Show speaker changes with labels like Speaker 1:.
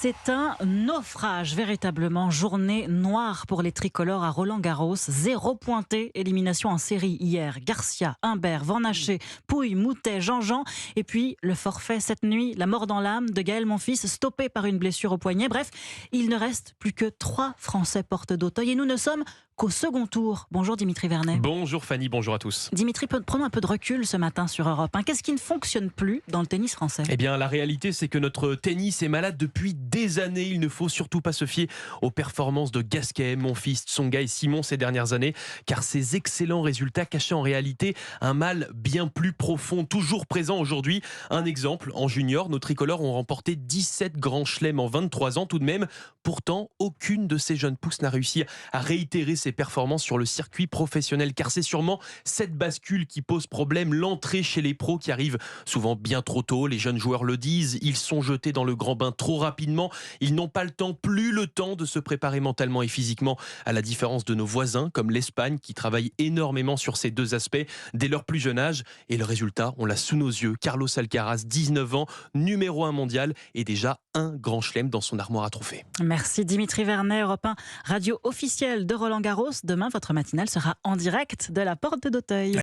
Speaker 1: C'est un naufrage, véritablement. Journée noire pour les tricolores à Roland-Garros. 0 pointé, élimination en série hier. Garcia, Humbert, Van Haché, Pouille, Moutet, Jean-Jean. Et puis le forfait cette nuit, la mort dans l'âme de Gaël Monfils, stoppé par une blessure au poignet. Bref, il ne reste plus que 3 Français porte d'Auteuil et nous ne sommes qu'au second tour. Bonjour Dimitri Vernet.
Speaker 2: Bonjour Fanny, bonjour à tous.
Speaker 1: Dimitri, prenons un peu de recul ce matin sur Europe 1. Qu'est-ce qui ne fonctionne plus dans le tennis français ?
Speaker 2: Eh bien, la réalité, c'est que notre tennis est malade depuis des années. Il ne faut surtout pas se fier aux performances de Gasquet, Monfils, Tsonga et Simon ces dernières années, car ces excellents résultats cachaient en réalité un mal bien plus profond, toujours présent aujourd'hui. Un exemple, en junior, nos tricolores ont remporté 17 grands chelems en 23 ans tout de même. Pourtant, aucune de ces jeunes pousses n'a réussi à réitérer ses performances sur le circuit professionnel, car c'est sûrement cette bascule qui pose problème, l'entrée chez les pros qui arrive souvent bien trop tôt. Les jeunes joueurs le disent, ils sont jetés dans le grand bain trop rapidement, ils n'ont pas le temps, plus le temps de se préparer mentalement et physiquement, à la différence de nos voisins comme l'Espagne qui travaille énormément sur ces deux aspects dès leur plus jeune âge. Et le résultat, on l'a sous nos yeux. Carlos Alcaraz, 19 ans, numéro 1 mondial et déjà un grand chelem dans son armoire à trophées.
Speaker 1: Merci Dimitri Vernet, Europe 1, radio officielle de Roland-Garros. Demain, votre matinale sera en direct de la porte d'Auteuil.